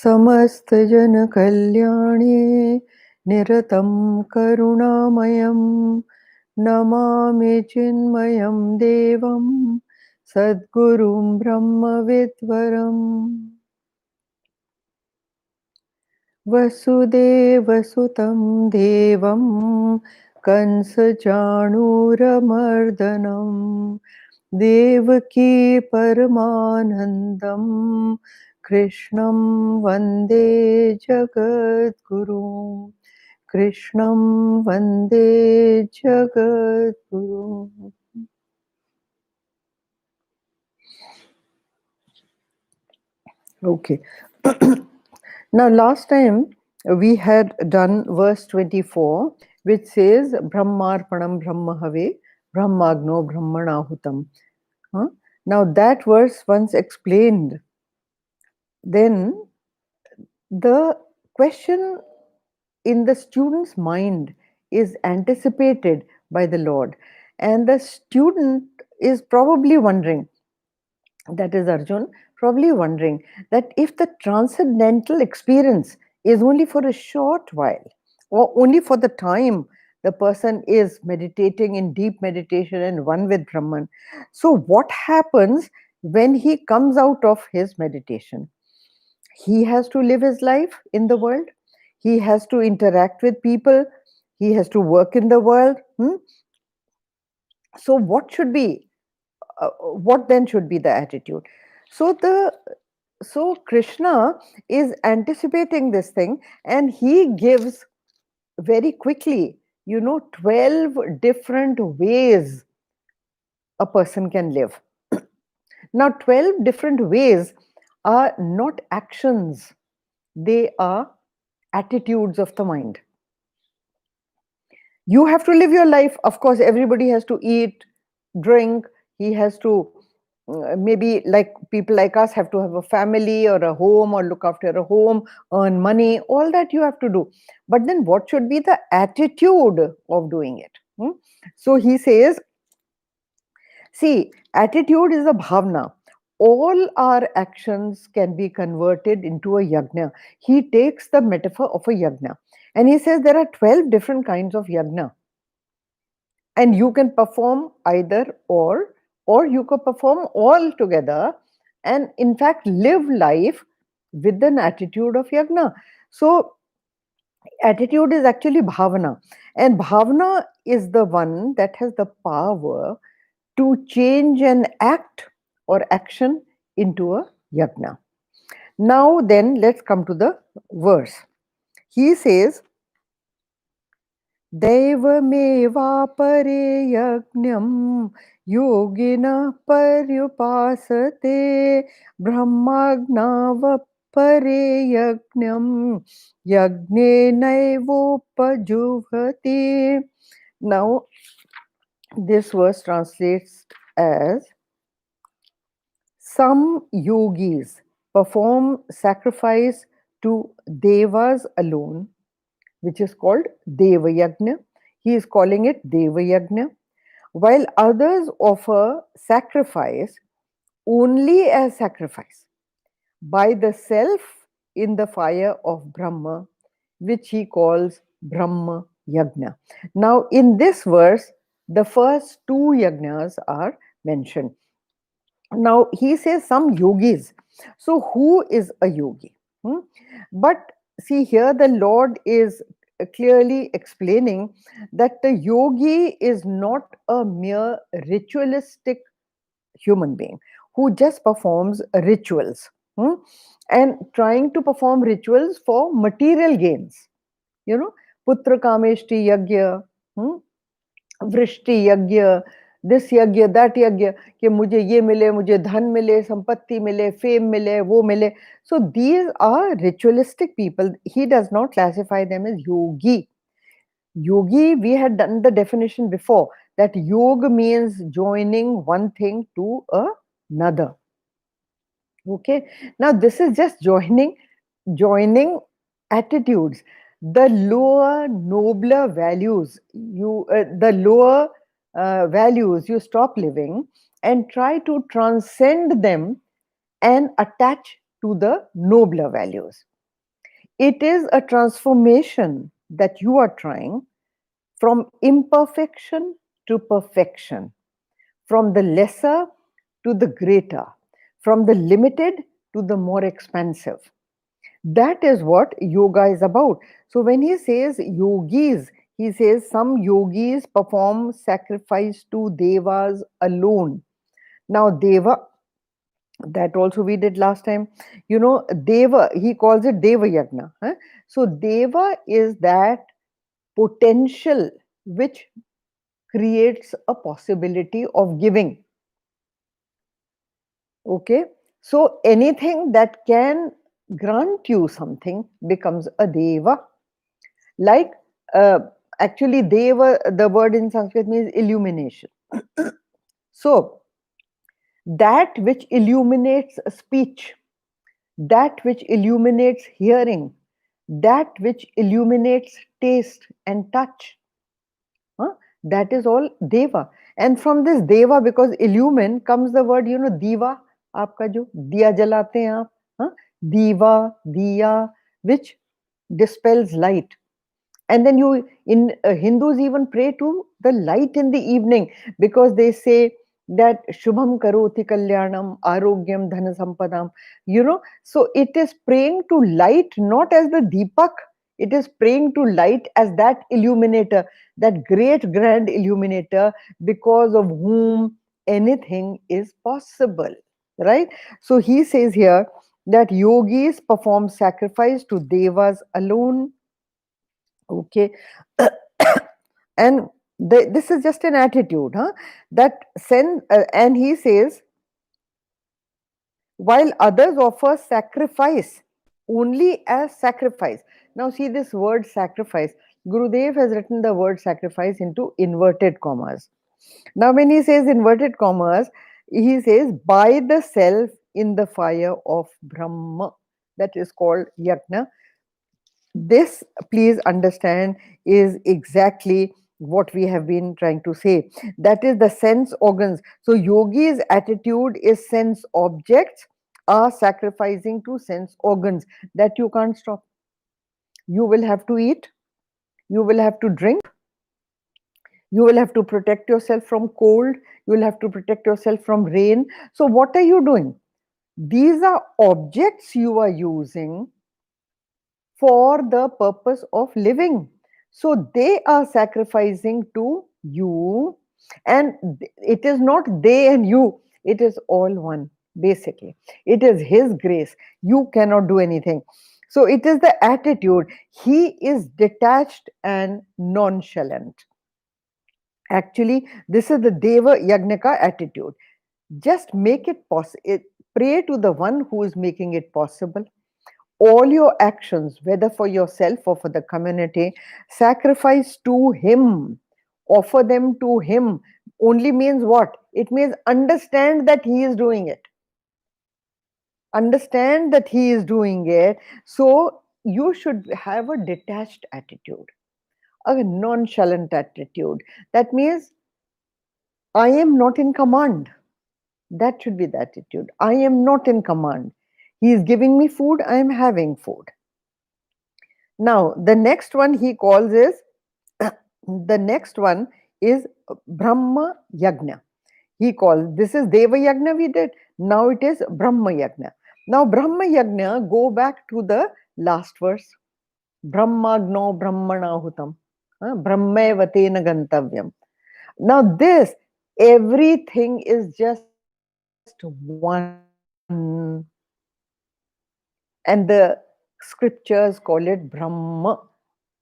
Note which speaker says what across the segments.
Speaker 1: समस्तजनकल्याणे निरतं करुणामयं नमामि चिन्मयं देवं सद्गुरुं ब्रह्मविद्वरम् वसुदेवसुतं देवं कंसचाणूरमर्दनं देवकी परमानन्दं कृष्णं वन्दे जगद्गुरुं कृष्णं वन्दे जगद्गुरुम्. Okay. Now, last time we had done verse 24, which says Brahmarpanam Brahmahave Brahmagno Brahmanahutam. Huh? Now, that verse once explained, then the question in the student's mind is anticipated by the Lord, and the student is probably wondering, that is Arjun, probably wondering that if the transcendental experience is only for a short while or only for the time the person is meditating in deep meditation and one with Brahman, so what happens when he comes out of his meditation? He has to live his life in the world, he has to interact with people, he has to work in the world. So what then should be the attitude? So Krishna is anticipating this thing, and he gives very quickly 12 different ways a person can live. Now 12 different ways are not actions, they are attitudes of the mind. You have to live your life. Of course, everybody has to eat, drink, he has to maybe, like people like us, have to have a family or a home or look after a home, earn money, all that you have to do. But then what should be the attitude of doing it? So he says, see, attitude is a bhavna. All our actions can be converted into a yajna. He takes the metaphor of a yajna and he says there are 12 different kinds of yajna, and you can perform either or you could perform all together, and in fact live life with an attitude of yagna. So attitude is actually bhavana, and bhavana is the one that has the power to change an act or action into a yagna. Now then, let's come to the verse. He says, दैवमेवापरे यज्ञं योगिनः पर्युपासते ब्रह्माज्ञावपरे यज्ञं यज्ञेनैवोपजुह्वति. Now this verse translates as, some yogis perform sacrifice to devas alone, which is called Deva Yajna. He is calling it Deva Yajna, while others offer sacrifice only as sacrifice by the self in the fire of Brahma, which he calls Brahma Yajna. Now, in this verse, the first two yajnas are mentioned. Now, he says some yogis. So, who is a yogi? But see, here the Lord is clearly explaining that the yogi is not a mere ritualistic human being who just performs rituals and trying to perform rituals for material gains. Putra Kameshti Yagya, वृष्टि यज्ञ, this यज्ञ, that यज्ञ, कि मुझे ये मिले, मुझे धन मिले, संपत्ति मिले, फेम मिले, वो मिले. So these are ritualistic people. He does not classify them as yogi. Yogi, we had done the definition before, that yoga means joining one thing to another. Okay, now this is just joining attitudes, the lower nobler values. The lower values you stop living and try to transcend them and attach to the nobler values. It is a transformation that you are trying from imperfection to perfection, from the lesser to the greater, from the limited to the more expansive. That is what yoga is about. So when he says yogis, he says some yogis perform sacrifice to devas alone. Now, deva, that also we did last time. You know, deva, he calls it deva yagna. Huh? So, deva is that potential which creates a possibility of giving. Okay, so anything that can grant you something becomes a deva. Like, uh, actually, deva, the word in Sanskrit means illumination. So, that which illuminates speech, that which illuminates hearing, that which illuminates taste and touch, huh? That is all deva. And from this deva, because illumine comes the word, you know, diva, आपका जो दिया जलाते हैं आप, huh? Diva, diya, which dispels light. And then you, in Hindus even pray to the light in the evening, because they say that Shubham Karoti Kalyanam, Arogyam Dhana Sampadam. You know, so it is praying to light not as the Deepak, it is praying to light as that illuminator, that great grand illuminator, because of whom anything is possible. Right? So he says here that yogis perform sacrifice to devas alone. Okay. And this is just an attitude, huh? That send, and he says, while others offer sacrifice only as sacrifice. Now, see this word sacrifice. Gurudev has written the word sacrifice into inverted commas. Now, when he says inverted commas, he says by the self in the fire of Brahma, that is called yajna. This, please understand, is exactly what we have been trying to say. That is the sense organs. So yogi's attitude is sense objects are sacrificing to sense organs that you can't stop. You will have to eat, you will have to drink, you will have to protect yourself from cold, you will have to protect yourself from rain. So what are you doing? These are objects you are using for the purpose of living. So they are sacrificing to you, and it is not they and you, it is all one, basically. It is His grace. You cannot do anything. So it is the attitude. He is detached and nonchalant. Actually, this is the Deva Yagnaka attitude. Just make it possible. Pray to the one who is making it possible. All your actions, whether for yourself or for the community, sacrifice to Him, offer them to Him. Only means what? It means understand that He is doing it. Understand that He is doing it. So you should have a detached attitude, a nonchalant attitude. That means I am not in command. That should be the attitude. I am not in command. He is giving me food, I am having food. Now, the next one he calls is the next one is Brahma Yagna. He calls this is Deva Yagna we did. Now it is Brahma Yagna. Now Brahma Yagna, go back to the last verse. Brahmagno Brahmana Hutam. Brahmavatena Gantavyam. Now this, everything is just one. And the scriptures call it Brahma,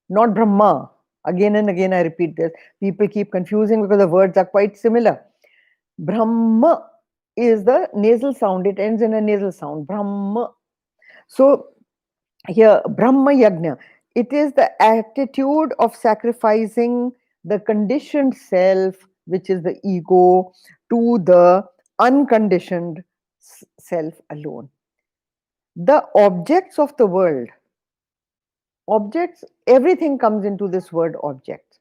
Speaker 1: not Brahma. Again and again, I repeat this. People keep confusing because the words are quite similar. Brahma is the nasal sound, it ends in a nasal sound. Brahma. So, here, Brahma Yagna, it is the attitude of sacrificing the conditioned self, which is the ego, to the unconditioned self alone. The objects of the world, objects, everything comes into this word object,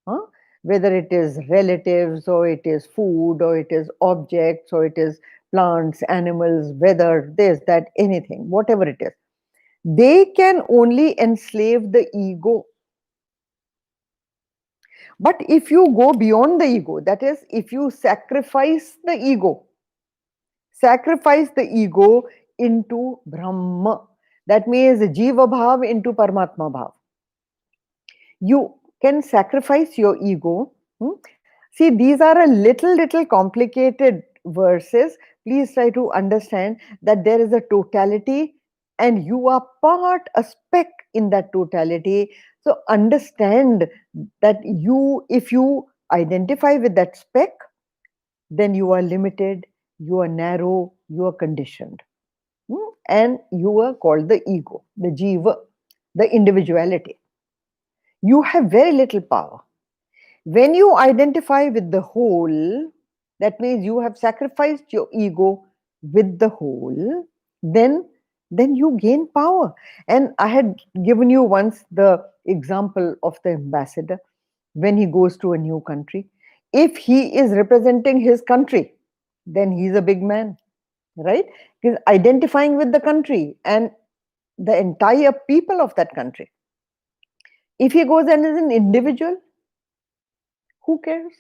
Speaker 1: huh? Whether it is relatives or it is food or it is objects or it is plants, animals, weather, this, that, anything, whatever it is. They can only enslave the ego. But if you go beyond the ego, that is, if you sacrifice the ego into Brahma, that means Jiva Bhav into Paramatma Bhav. You can sacrifice your ego. Hmm? See, these are a little complicated verses. Please try to understand that there is a totality and you are part, a speck in that totality. So understand that if you identify with that speck, then you are limited, you are narrow, you are conditioned. And you are called the ego, the jiva, the individuality. You have very little power. When you identify with the whole, that means you have sacrificed your ego with the whole, then you gain power. And I had given you once the example of the ambassador when he goes to a new country. If he is representing his country, then he's a big man, right? He's identifying with the country and the entire people of that country. If he goes and is an individual, who cares?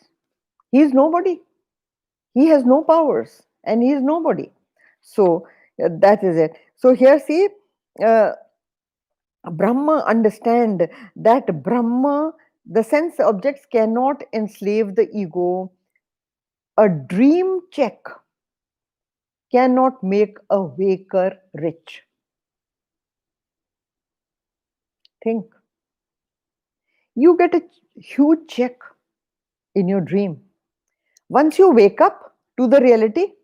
Speaker 1: He's nobody. He has no powers and he is nobody. So that is it. So here, see, uh, Brahma understand that Brahma, the sense objects cannot enslave the ego. A dream check cannot make a waker rich. Think. You get a huge check in your dream. Once you wake up to the reality,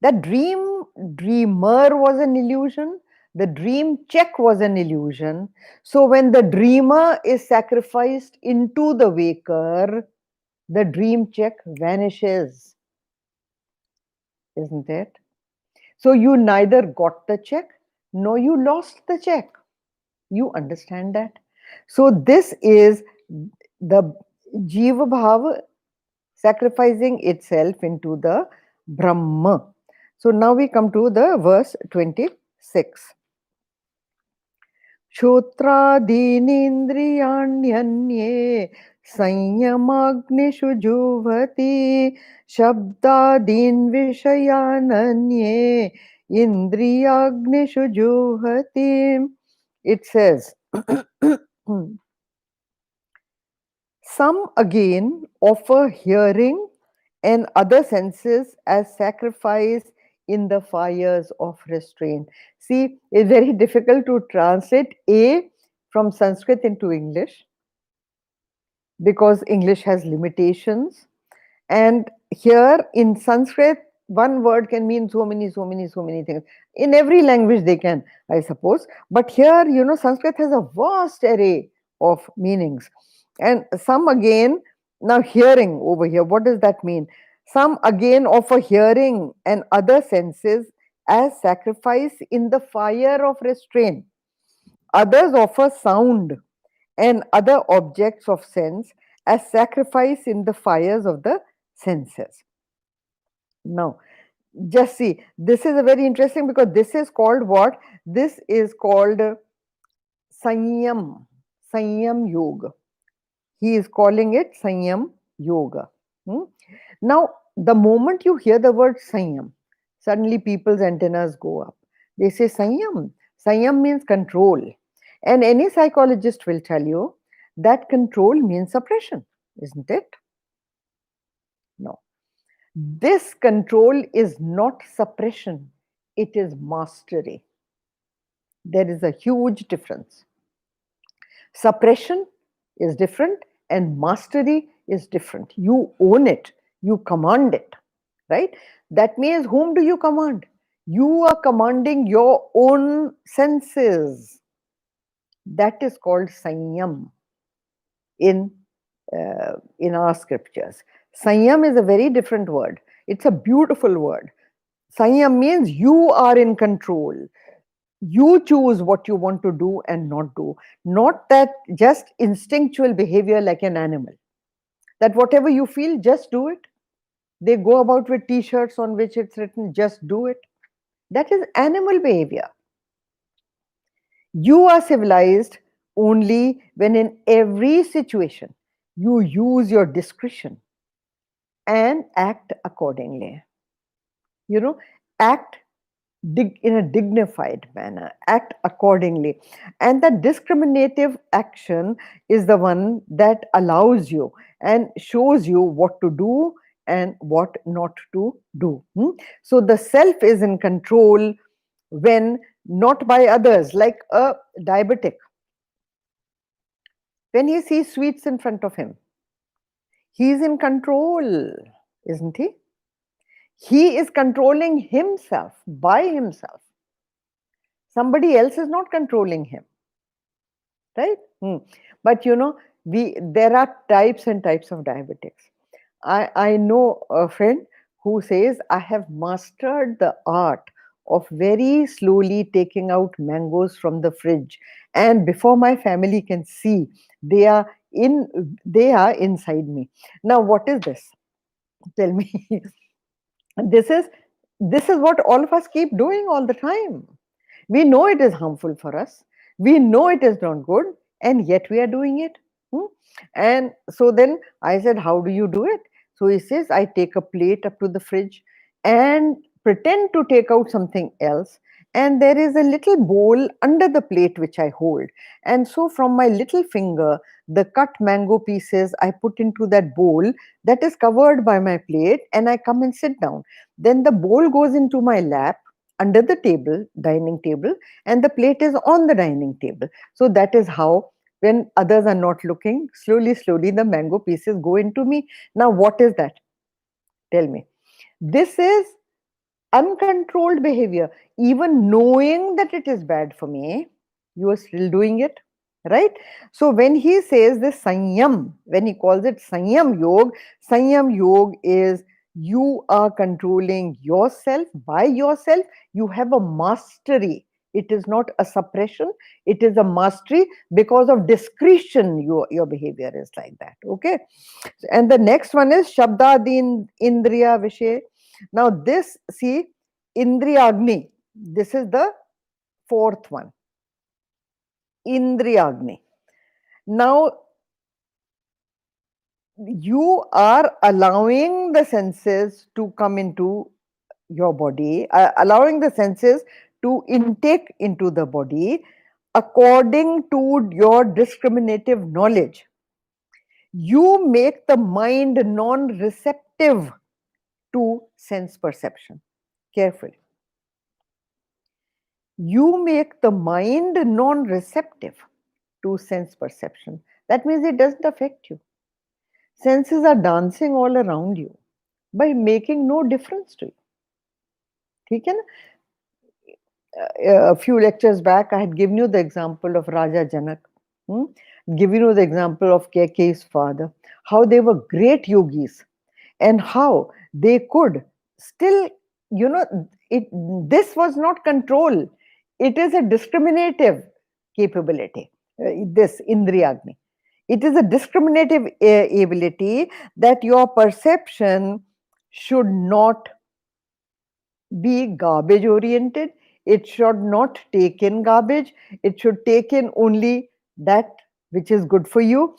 Speaker 1: that dreamer was an illusion, the dream check was an illusion. So when the dreamer is sacrificed into the waker, the dream check vanishes, isn't it? So you neither got the check nor you lost the check. You understand that? So this is the Jiva Bhava sacrificing itself into the Brahma. So now we come to the verse 26. Shotraadinindriyanyanye संयमाग्निषु जुह्वति शब्दादीन् विषयानन्ये indriyagnishu juhati. It says, some again offer hearing and other senses as sacrifice in the fires of restraint. See, it's very difficult to translate A from Sanskrit into English because English has limitations. And here in Sanskrit, one word can mean so many things. In every language they can, I suppose. But here, Sanskrit has a vast array of meanings. And some again, now hearing over here, what does that mean? Some again offer hearing and other senses as sacrifice in the fire of restraint. Others offer sound and other objects of sense as sacrifice in the fires of the senses. Now, just see, this is a very interesting because this is called what? This is called Sanyam Yoga. He is calling it Sanyam Yoga. Now, the moment you hear the word Sanyam, suddenly people's antennas go up. They say Sanyam. Sanyam means control. And any psychologist will tell you that control means suppression, isn't it? No. This control is not suppression, it is mastery. There is a huge difference. Suppression is different and mastery is different. You own it, you command it, right? That means whom do you command? You are commanding your own senses. That is called Sanyam in our scriptures. Sanyam is a very different word. It's a beautiful word. Sanyam means you are in control. You choose what you want to do and not do. Not that just instinctual behavior like an animal. That whatever you feel, just do it. They go about with t-shirts on which it's written, just do it. That is animal behavior. You are civilized only when in every situation you use your discretion and act accordingly. You know, act in a dignified manner, act accordingly. And that discriminative action is the one that allows you and shows you what to do and what not to do. So the self is in control when not by others, like a diabetic. When he sees sweets in front of him, he is in control, isn't he? He is controlling himself by himself. Somebody else is not controlling him, right? But we there are types and types of diabetics. I know a friend who says, I have mastered the art of very slowly taking out mangoes from the fridge, and before my family can see, they are they are inside me. Now what is this? Tell me. this is this is what all of us keep doing all the time. We know it is harmful for us. We know it is not good, and yet we are doing it. Hmm? And so then I said, how do you do it? So he says, I take a plate up to the fridge and pretend to take out something else. And there is a little bowl under the plate which I hold. And so from my little finger, the cut mango pieces I put into that bowl that is covered by my plate, and I come and sit down. Then the bowl goes into my lap under the table, dining table, and the plate is on the dining table. So that is how, when others are not looking, slowly, slowly the mango pieces go into me. Now, what is that? Tell me. This is uncontrolled behavior. Even knowing that it is bad for me, you are still doing it, right? So when he says this sanyam, when he calls it sanyam yog is you are controlling yourself by yourself. You have a mastery. It is not a suppression, it is a mastery. Because of discretion, your behavior is like that. Okay. And the next one is Shabdadin Indriya Vishay. Now, this, see, Indriyagni, this is the fourth one. Indriyagni. Now, you are allowing the senses to come into your body, allowing the senses to intake into the body according to your discriminative knowledge. You make the mind non receptive to sense perception. Carefully. You make the mind non receptive to sense perception. That means it doesn't affect you. Senses are dancing all around you by making no difference to you. ठीक है ना? A few lectures back, I had given you the example of Raja Janak, given you the example of Kaikeyi's father, how they were great yogis and how they could still, this was not control, it is a discriminative capability, this Indriyagni. It is a discriminative ability that your perception should not be garbage oriented. It should not take in garbage. It should take in only that which is good for you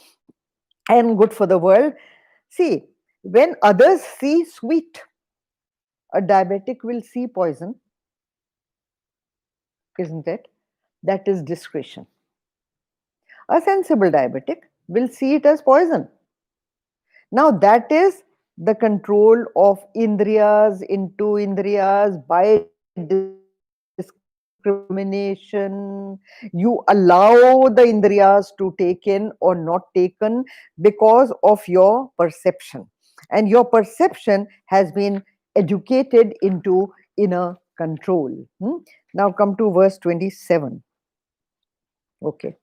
Speaker 1: and good for the world. See, when others see sweet, a diabetic will see poison, isn't it? That is discretion. A sensible diabetic will see it as poison. Now, that is the control of indriyas into indriyas by discrimination. You allow the indriyas to take in or not taken because of your perception. And your perception has been educated into inner control. Now come to verse 27. Okay.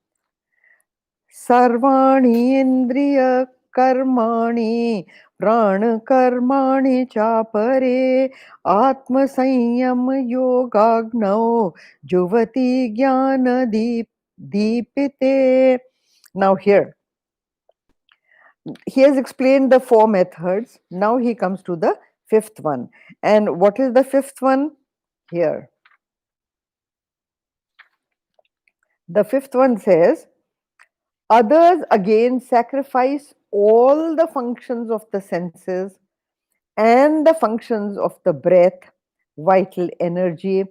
Speaker 1: Sarvani indriya कर्माणि प्राण कर्माणि चापरे आत्म संयम योगाग्नौ जुवति ज्ञान दीपिते. Now here he has explained the four methods. Now he comes to the fifth one. And what is the fifth one? Here. The fifth one says, others again sacrifice all the functions of the senses and the functions of the breath, vital energy,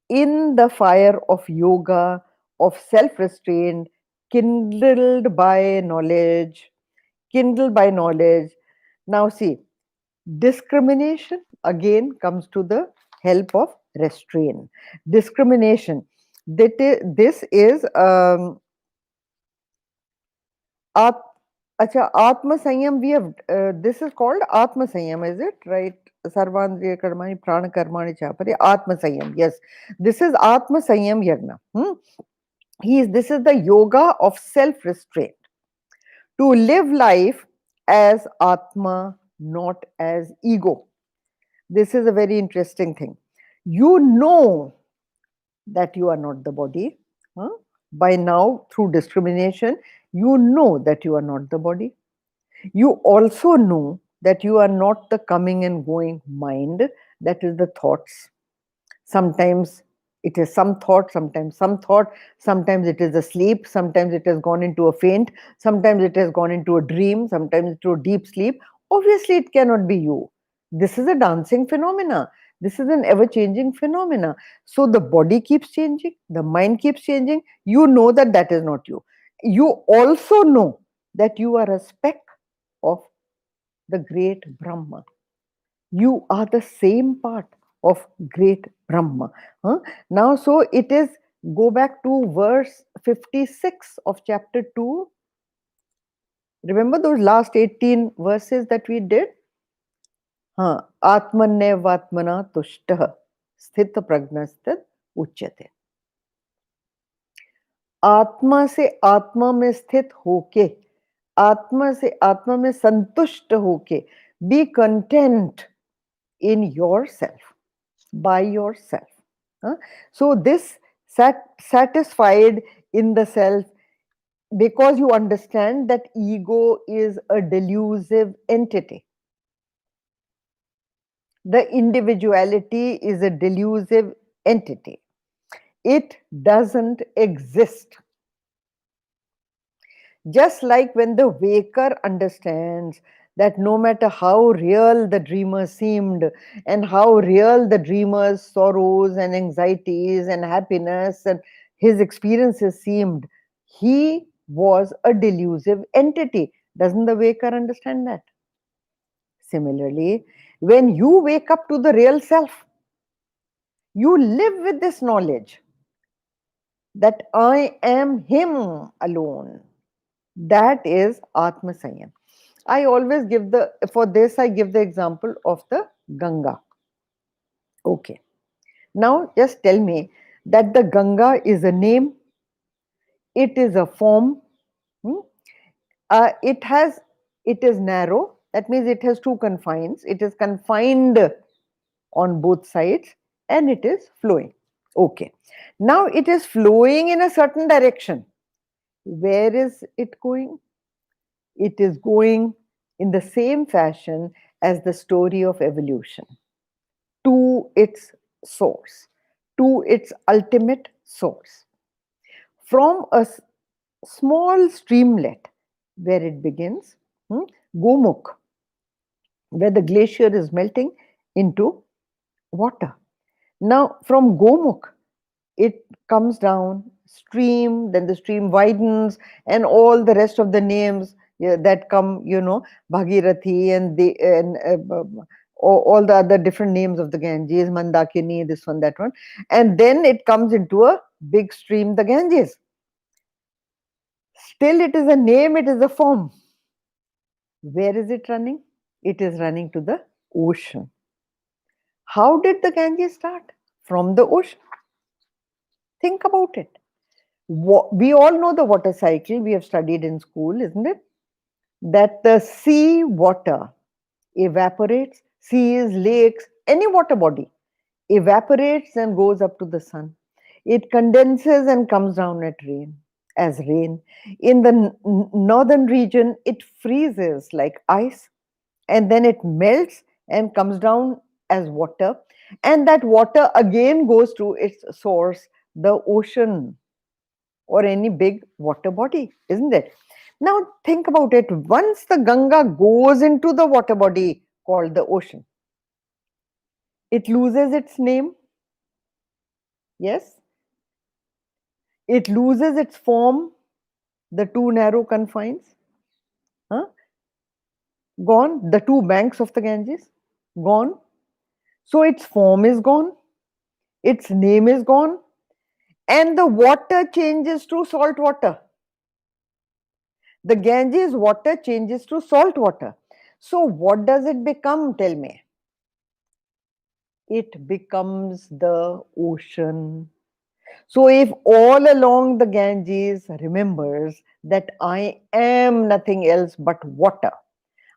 Speaker 1: in the fire of yoga, of self restraint, kindled by knowledge, kindled by knowledge. Now, see, discrimination again comes to the help of restraint. Discrimination. This is At, acha, Atma Sanyam, we have, this is called Atma Sanyam, is it? Right? Sarvandriya Karmani, Prana Karmani Chapari, Atma Sanyam. Yes. This is Atma Sanyam Yagna. This is the yoga of self restraint. To live life as Atma, not as ego. This is a very interesting thing. You know that you are not the body. Huh? By now, through discrimination, you know that you are not the body. You also know that you are not the coming and going mind, that is the thoughts. Sometimes it is some thought, sometimes it is a sleep, sometimes it has gone into a faint, sometimes it has gone into a dream, sometimes into a deep sleep. Obviously, it cannot be you. This is a dancing phenomena. This is an ever changing phenomena. So the body keeps changing, the mind keeps changing. You know that that is not you. You also know that you are a speck of the great Brahma. You are the same part of great Brahma. Huh? Now, so it is, go back to verse 56 of chapter 2. Remember those last 18 verses that we did? Atmannevatmana tushtah sthita pragnastad uchyate. आत्मा से आत्मा में स्थित होके, आत्मा से आत्मा में संतुष्ट होके, be content in yourself, by yourself. So this satisfied in the self, because you understand that ego is a delusive entity. The individuality is a delusive entity. It doesn't exist. Just like when the waker understands that no matter how real the dreamer seemed, and how real the dreamer's sorrows and anxieties and happiness and his experiences seemed, he was a delusive entity. Doesn't the waker understand that? Similarly, when you wake up to the real self, you live with this knowledge that I am him alone. That is Atma Sanyam. I always give for this, I give the example of the Ganga. Okay. Now just tell me that the Ganga is a name, it is a form, hmm? It is narrow, that means it has two confines, it is confined on both sides, and it is flowing. Okay. Now it is flowing in a certain direction. Where is it going? It is going in the same fashion as the story of evolution, to its source, to its ultimate source. From a small streamlet where it begins, Gomukh, where the glacier is melting into water. Now, from Gomukh, it comes down stream, then the stream widens, and all the rest of the names, yeah, that come, Bhagirathi and all the other different names of the Ganges, Mandakini, this one, that one, and then it comes into a big stream, the Ganges. Still, it is a name, it is a form. Where is it running? It is running to the ocean. How did the Ganges start? From the ocean. Think about it. We all know the water cycle, we have studied in school, isn't it? That the sea water evaporates, seas, lakes, any water body evaporates and goes up to the sun. It condenses and comes down as rain. In the northern region, it freezes like ice, and then it melts and comes down as water. And that water again goes to its source, the ocean. or any big water body, isn't it? Now think about it. Once the Ganga goes into the water body called the ocean, it loses its name. Yes, it loses its form, the two narrow confines. Huh? Gone. The two banks of the Ganges, gone. So its form is gone, its name is gone, and the water changes to salt water. The Ganges water changes to salt water. So what does it become? Tell me. It becomes the ocean. So if all along the Ganges remembers that I am nothing else but water,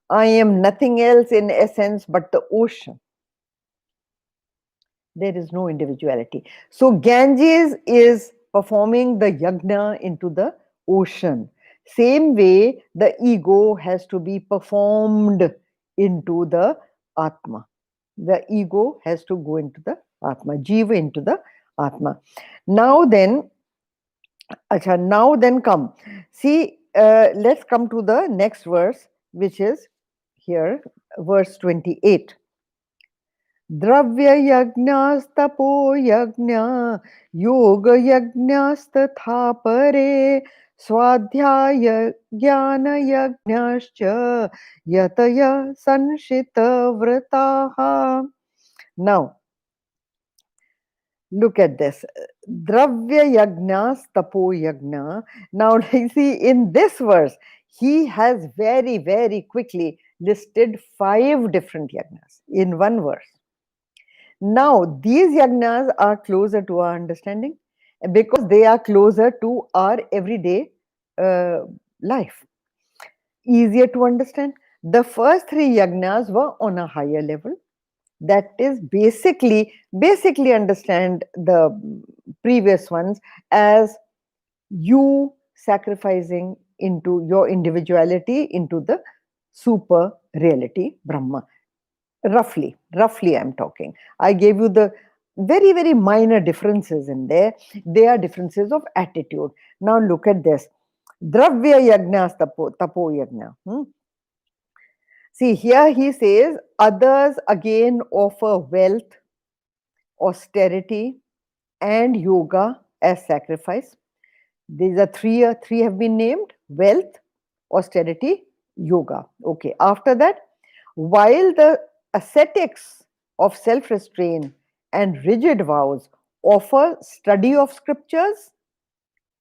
Speaker 1: I am nothing else in essence but the ocean, there is no individuality. So Ganges is performing the yagna into the ocean. Same way, the ego has to be performed into the Atma. The ego has to go into the Atma, Jiva into the Atma. Now then, acha, now then come. See, let's come to the next verse, which is here, verse 28. द्रव्ययज्ञस्तपो यज्ञ योगयज्ञस्तथा परे स्वाध्याय ज्ञानयज्ञश्च यतय संशितव्रताः. Now look at this. Dravya yagnas tapo yagna. Now see, in this verse he has very very quickly listed 5 different yagnas in one verse. Now, these yagnas are closer to our understanding because they are closer to our everyday uh, life, easier to understand. The first 3 yagnas were on a higher level. That is basically understand the previous ones as you sacrificing into your individuality into the super reality Brahma. Roughly I'm talking. I gave you the very minor differences in there. They are differences of attitude. Now look at this. Dravya yagna tapo yagna. See, here he says others again offer wealth, austerity, and yoga as sacrifice. These are three have been named: wealth, austerity, yoga. Okay. After that, while the ascetics of self-restraint and rigid vows offer study of scriptures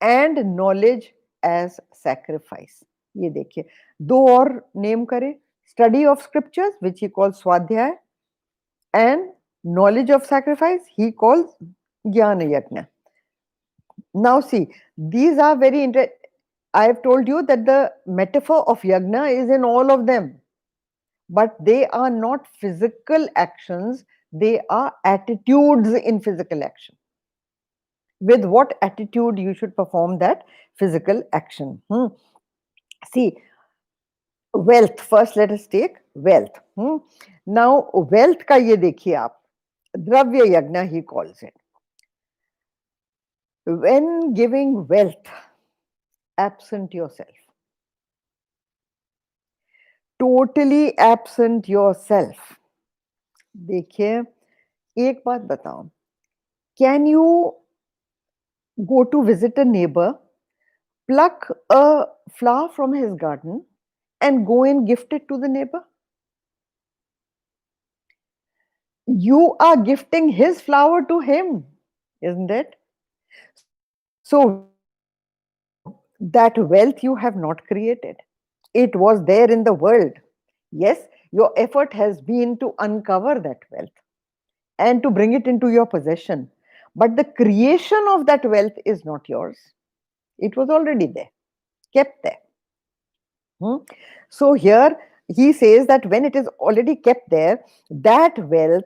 Speaker 1: and knowledge as sacrifice. ये देखिए, दो और name करे, study of scriptures which he calls swadhyay and knowledge of sacrifice he calls jnana yajna. Now see, these are very interesting. I have told you that the metaphor of yagna is in all of them, but they are not physical actions, they are attitudes in physical action. With what attitude you should perform that physical action. See, wealth, first let us take wealth. Now, wealth का ये देखिए आप, द्रव्य यज्ञ he calls it. When giving wealth, absent yourself. Totally absent yourself. देखिए, एक बात बताओ. Can you go to visit a neighbor, pluck a flower from his garden and go and gift it to the neighbor? You are gifting his flower to him, isn't it? So that wealth you have not created. It was there in the world. Yes, your effort has been to uncover that wealth and to bring it into your possession. But the creation of that wealth is not yours. It was already there, kept there. So here he says that when it is already kept there, that wealth,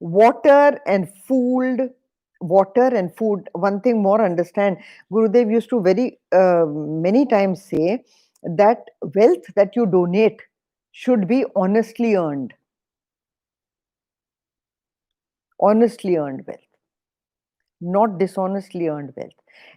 Speaker 1: water and food, one thing more understand, Gurudev used to very many times say that wealth that you donate should be honestly earned wealth. not dishonestly earned wealth.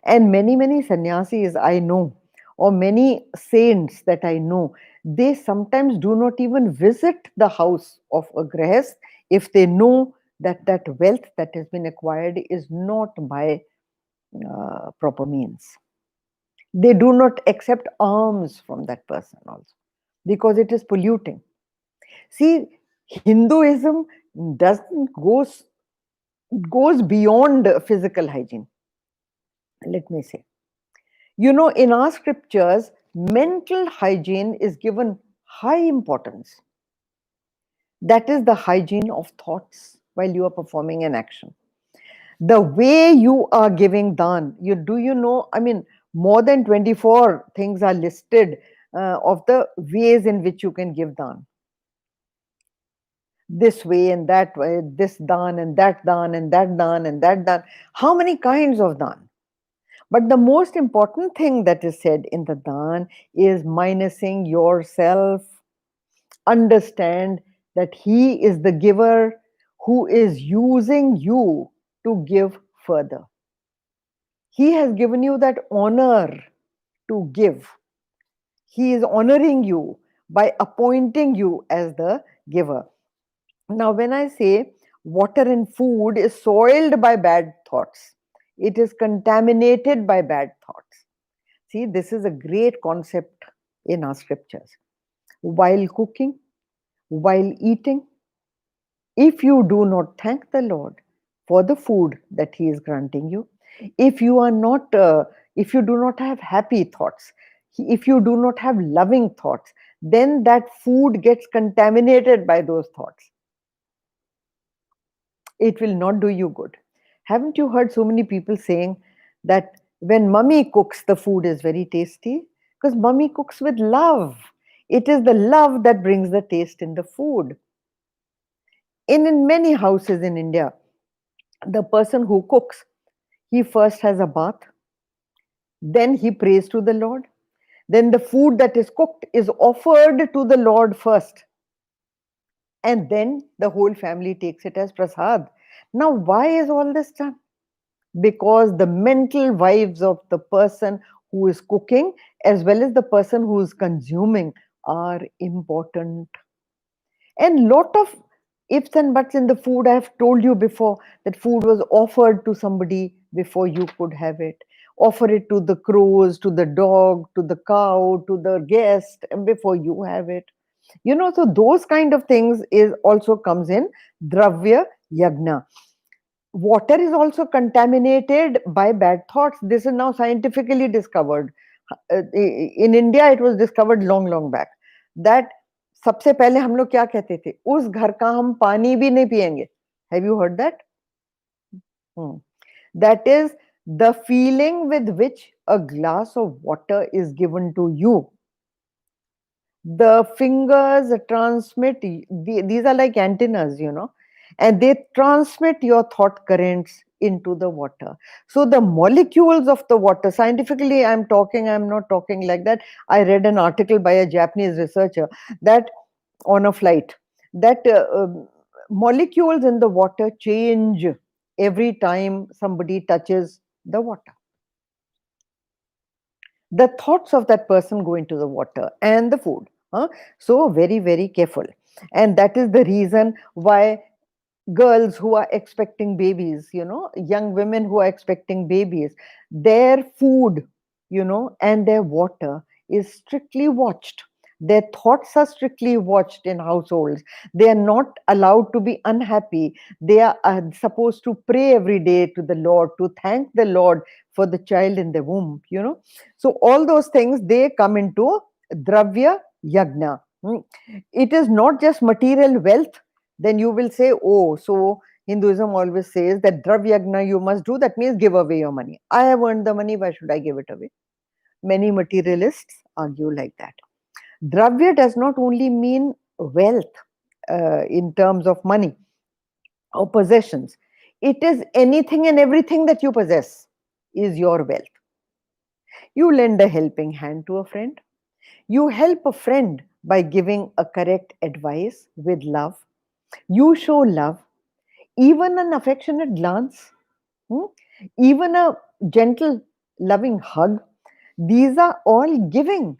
Speaker 1: And many, many sannyasis I know, or many saints that I know, they sometimes do not even visit the house of a grahast if they know that that wealth that has been acquired is not by proper means. They do not accept alms from that person also because it is polluting. See, Hinduism doesn't goes beyond physical hygiene. Let me say, you know, in our scriptures, mental hygiene is given high importance. That is the hygiene of thoughts while you are performing an action. The way you are giving dan, you know, I mean, more than 24 things are listed of the ways in which you can give dan. This way and that way, this dan and that dan and that dan and that dan. How many kinds of dan? But the most important thing that is said in the dan is minusing yourself. Understand that he is the giver who is using you to give further. He has given you that honor to give. He is honoring you by appointing you as the giver. Now, when I say water and food is soiled by bad thoughts, it is contaminated by bad thoughts. See, this is a great concept in our scriptures. While cooking, while eating, if you do not thank the Lord for the food that He is granting you, if you are not, if you do not have happy thoughts, if you do not have loving thoughts, then that food gets contaminated by those thoughts. It will not do you good. Haven't you heard so many people saying that when mummy cooks, the food is very tasty? Because mummy cooks with love. It is the love that brings the taste in the food. In many houses in India, the person who cooks, he first has a bath, then he prays to the Lord, then the food that is cooked is offered to the Lord first, and then the whole family takes it as prasad. Now, why is all this done? Because the mental vibes of the person who is cooking as well as the person who is consuming are important. And lot of ifs and buts in the food. I have told you before that food was offered to somebody before you could have it. Offer it to the crows, to the dog, to the cow, to the guest, and before you have it. You know, so those kind of things is also comes in dravya yagna. Water is also contaminated by bad thoughts. This is now scientifically discovered. In India, it was discovered long, long back. That सबसे पहले हम लोग क्या कहते थे? उस घर का हम पानी भी नहीं पिएंगे. Have you heard that? That is the feeling with which a glass of water is given to you. The fingers transmit, these are like antennas, you know, and they transmit your thought currents into the water. So the molecules of the water, scientifically I'm not talking like that. I read an article by a Japanese researcher that on a flight, that molecules in the water change every time somebody touches the water. The thoughts of that person go into the water and the food. So very, very careful. And that is the reason why girls who are expecting babies, you know, young women who are expecting babies, their food, you know, and their water is strictly watched. Their thoughts are strictly watched in households. They are not allowed to be unhappy. They are supposed to pray every day to the Lord, to thank the Lord for the child in the womb, you know. So all those things, they come into dravya yagna. It is not just material wealth. Then you will say, oh, so Hinduism always says that dravyagna you must do, that means give away your money. I have earned the money, why should I give it away? Many materialists argue like that. Dravya does not only mean wealth in terms of money or possessions. It is anything and everything that you possess is your wealth. You lend a helping hand to a friend. You help a friend by giving a correct advice with love. You show love, even an affectionate glance. even a gentle, loving hug. These are all giving.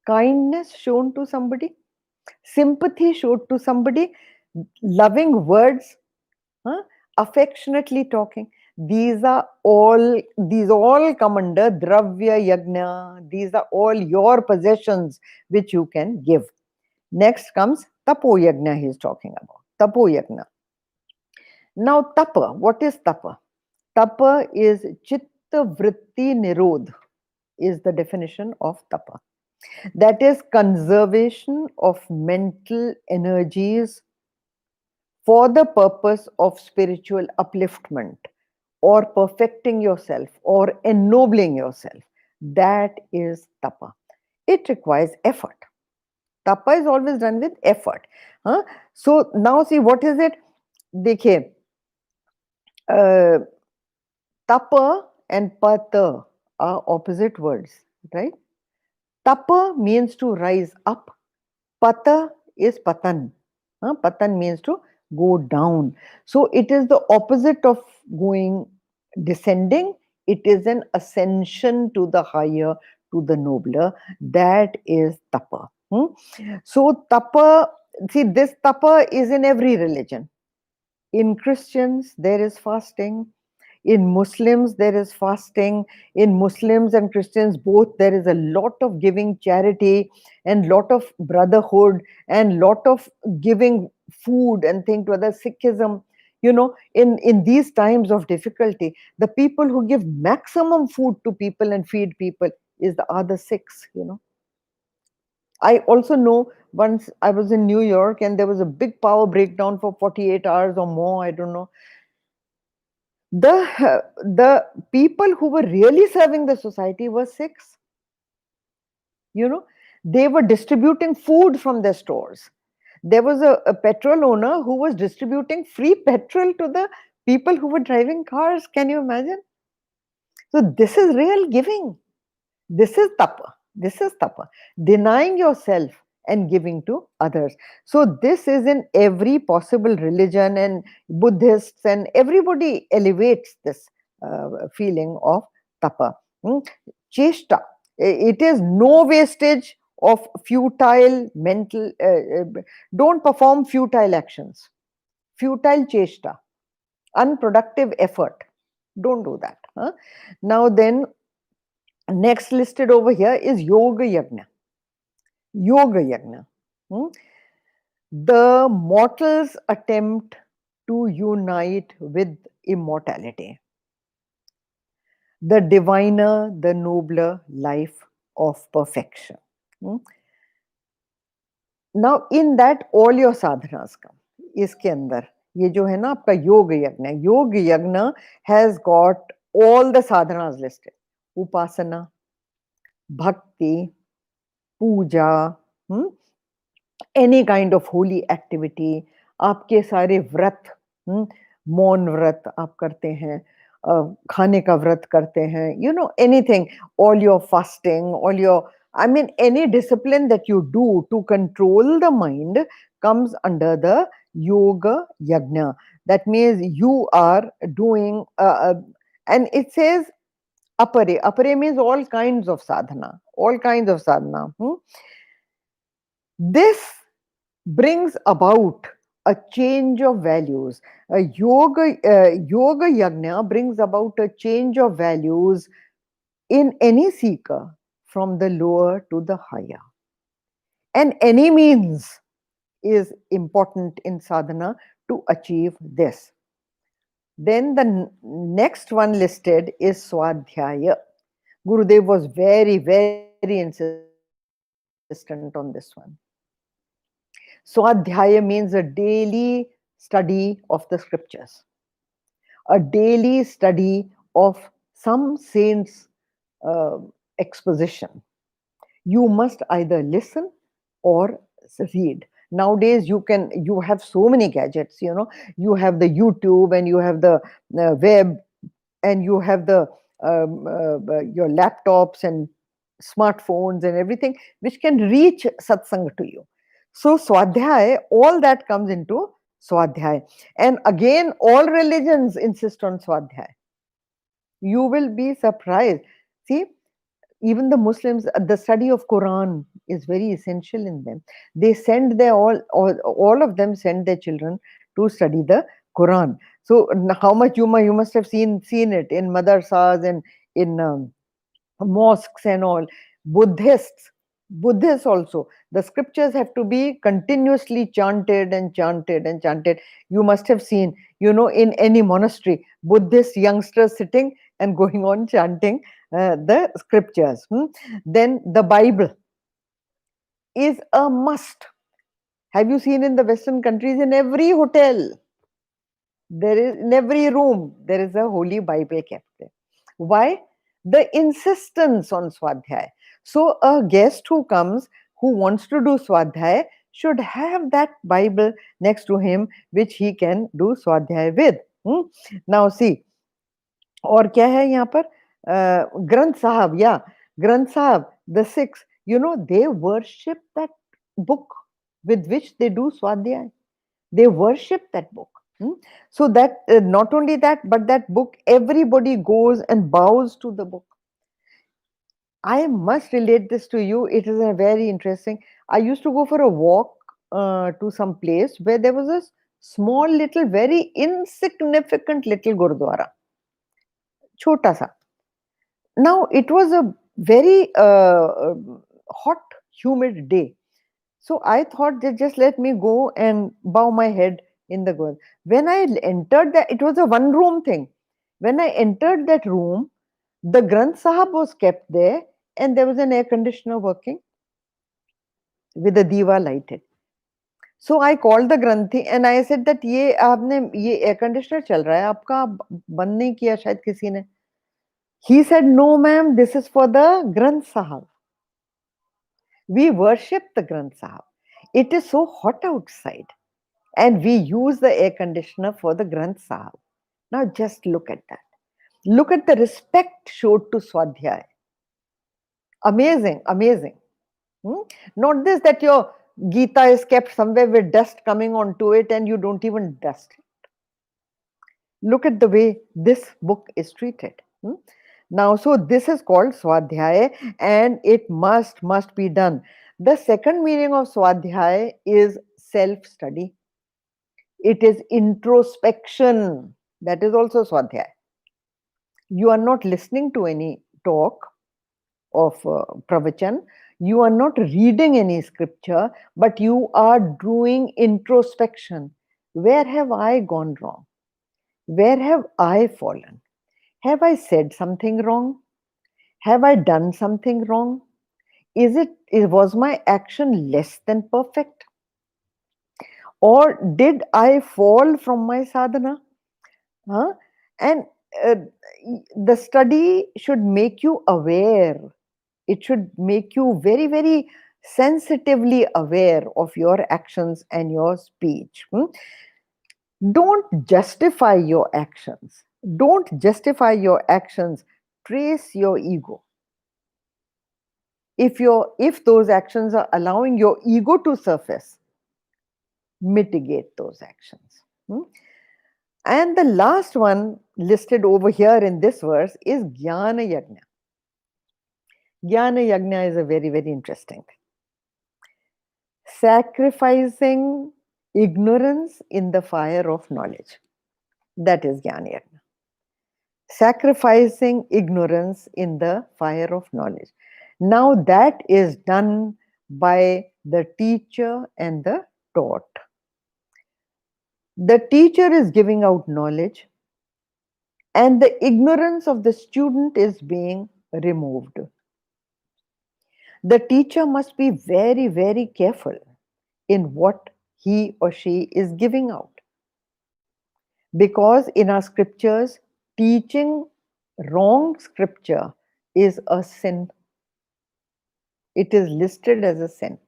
Speaker 1: Kindness shown to somebody, sympathy shown to somebody, loving words, huh? Affectionately talking. These all come under Dravya Yagna. These are all your possessions which you can give. Next comes Tapo Yagna, he is talking about. Tapo Yagna. Now, Tapa, what is Tapa? Tapa is Chitta Vritti Nirodh, is the definition of Tapa. That is conservation of mental energies for the purpose of spiritual upliftment or perfecting yourself or ennobling yourself. That is Tapa. It requires effort. Tapa is always done with effort. Huh? So now see what is it? देखिए, tapa and pata are opposite words, right? Tapa means to rise up. Pata is patan. Patan means to go down. So it is the opposite of going descending. It is an ascension to the higher, to the nobler. That is tapa. So tapa, see, this tapa is in every religion. In Christians, there is fasting. In Muslims, there is fasting. In Muslims and Christians both, there is a lot of giving charity and lot of brotherhood and lot of giving food and thing to others. Sikhism, in these times of difficulty, the people who give maximum food to people and feed people is the other Sikhs. I also know, once I was in New York and there was a big power breakdown for 48 hours or more, I don't know. The people who were really serving the society were Sikhs. They were distributing food from their stores. There was a petrol owner who was distributing free petrol to the people who were driving cars. Can you imagine? So this is real giving. This is tapa. This is tapa. Denying yourself and giving to others. So this is in every possible religion, and Buddhists and everybody elevates this feeling of tapa. Cheshta. It is no wastage of futile mental. Don't perform futile actions. Futile cheshta. Unproductive effort. Don't do that. Now then, next listed over here is Yoga Yagna. Yoga Yagna. The mortal's attempt to unite with immortality. The diviner, the nobler life of perfection. Now, in that, all your sadhanas come. इसके अंदर ये जो है ना आपका योग यज्ञ, योग यज्ञ has got all the sadhanas listed. Upasana, bhakti, puja, any kind of holy activity. आपके सारे व्रत, मौन व्रत आप करते हैं, खाने का व्रत करते हैं, anything, all your fasting, all your, I mean, any discipline that you do to control the mind comes under the yoga yajna. That means you are doing, and it says apare. Apare means all kinds of sadhana, all kinds of sadhana. This brings about a change of values. Yoga yajna brings about a change of values in any seeker from the lower to the higher. And any means is important in sadhana to achieve this. Then the next one listed is Swadhyaya. Gurudev was very, very insistent on this one. Swadhyaya means a daily study of the scriptures, a daily study of some saint's exposition. You must either listen or read. Nowadays you have so many gadgets, you have the YouTube and you have the web, and you have the your laptops and smartphones and everything which can reach satsang to you. So Swadhyay, all that comes into Swadhyay. And again, all religions insist on Swadhyay. You will be surprised. See, even the Muslims, the study of Quran is very essential in them. They send their all of them send their children to study the Quran. So how much you must have seen it in madrasas and in mosques and all. Buddhists also, the scriptures have to be continuously chanted and chanted and chanted. You must have seen, in any monastery, Buddhist youngsters sitting and going on chanting the scriptures. Then the Bible is a must. Have you seen in the Western countries, in every hotel, there is, in every room, there is a holy Bible kept there. Why? The insistence on Swadhyay. So a guest who comes, who wants to do Swadhyay, should have that Bible next to him, which he can do Swadhyay with. Now see, और क्या है यहाँ पर? Granth Sahib, yeah, Granth Sahib, the six, they worship that book with which they do Swadhyay. They worship that book. So that not only that, but that book, everybody goes and bows to the book. I must relate this to you. It is a very interesting. I used to go for a walk to some place where there was a small little, very insignificant little Gurdwara. Chota sa. Now it was a very hot, humid day. So I thought that just let me go and bow my head in the Gurdwara. When I entered that, it was a one room thing. When I entered that room, the Granth Sahib was kept there and there was an air conditioner working with the diva lighted. So I called the Granthi and I said that ये air conditioner चल रहा है आपका, बंद नहीं किया शायद किसी ने. He said, no ma'am, this is for the Granth Sahib. We worship the Granth Sahib. It is so hot outside and we use the air conditioner for the Granth Sahib. Now just look at that. Look at the respect showed to Swadhyay. Amazing, amazing. Not this that your Gita is kept somewhere with dust coming onto it and you don't even dust it. Look at the way this book is treated. Now, so this is called Swadhyay and it must be done. The second meaning of Swadhyay is self-study. It is introspection. That is also Swadhyay. You are not listening to any talk of pravachan. You are not reading any scripture, but you are doing introspection. Where have I gone wrong? Where have I fallen? Have I said something wrong? Have I done something wrong? Was my action less than perfect? Or did I fall from my sadhana? And the study should make you aware. It should make you very, very sensitively aware of your actions and your speech. Don't justify your actions. Don't justify your actions. Trace your ego. If those actions are allowing your ego to surface, mitigate those actions. And the last one listed over here in this verse is Jnana Yajna. Jnana Yajna is a very, very interesting thing. Sacrificing ignorance in the fire of knowledge. That is Jnana Yajna. Sacrificing ignorance in the fire of knowledge. Now that is done by the teacher and the taught. The teacher is giving out knowledge and the ignorance of the student is being removed. The teacher must be very, very careful in what he or she is giving out. Because in our scriptures, teaching wrong scripture is a sin. It is listed as a sin.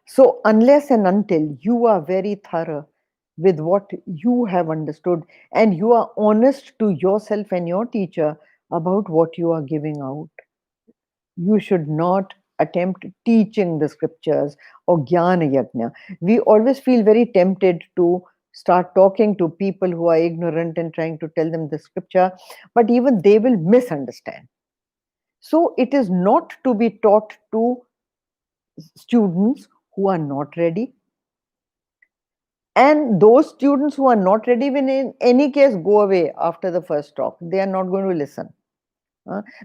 Speaker 1: So unless and until you are very thorough with what you have understood and you are honest to yourself and your teacher about what you are giving out, you should not attempt teaching the scriptures or Jnana Yajna. We always feel very tempted to start talking to people who are ignorant and trying to tell them the scripture, but even they will misunderstand. So it is not to be taught to students who are not ready. And those students who are not ready will in any case go away after the first talk. They are not going to listen.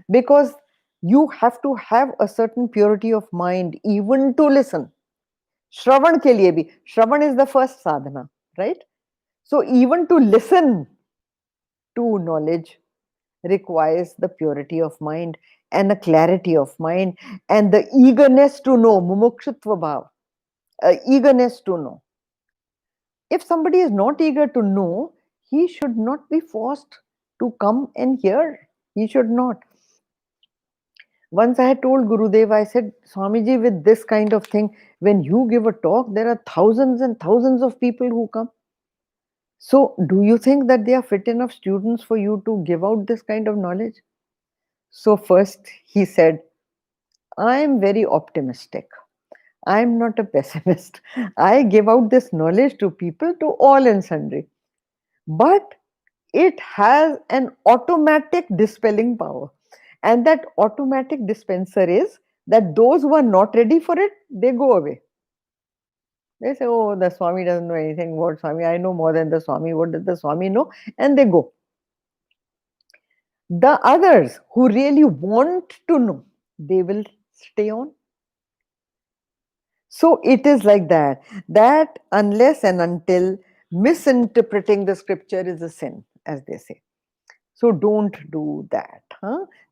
Speaker 1: Because you have to have a certain purity of mind even to listen. Shravan ke liye bhi. Shravan is the first sadhana, right? So even to listen to knowledge requires the purity of mind and a clarity of mind and the eagerness to know, mumukshutva bhav, eagerness to know. If somebody is not eager to know, he should not be forced to come and hear. He should not. Once I had told Gurudev, I said, Swamiji, with this kind of thing, when you give a talk, there are thousands and thousands of people who come. So, do you think that they are fit enough students for you to give out this kind of knowledge? So, first he said, I am very optimistic. I am not a pessimist. I give out this knowledge to people, to all and sundry. But it has an automatic dispelling power. And that automatic dispenser is that those who are not ready for it, they go away. They say, oh, the Swami doesn't know anything about Swami. I know more than the Swami. What does the Swami know? And they go. The others who really want to know, they will stay on. So it is like that, that unless and until misinterpreting the scripture is a sin, as they say. So don't do that.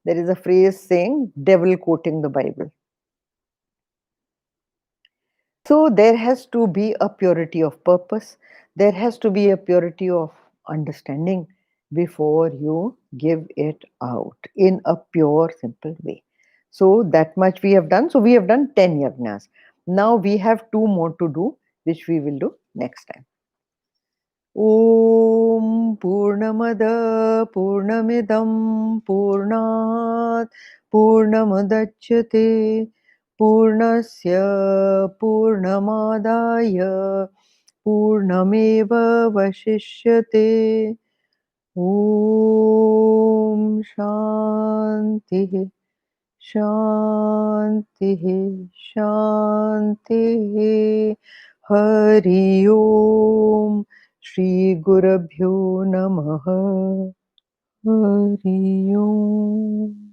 Speaker 1: There is a phrase saying devil quoting the Bible. So there has to be a purity of purpose. There has to be a purity of understanding before you give it out in a pure, simple way. So that much we have done. So we have done 10 yajnas. Now we have 2 more to do, which we will do next time. Om Purnamada Purnamidam Purnat Purnamadachyate Purnasya Purnamadaya Purnameva Vashishyate. Om Shanti Shanti Shanti. Hari Om. Shri Gurabhyo Namaha. Hari Om.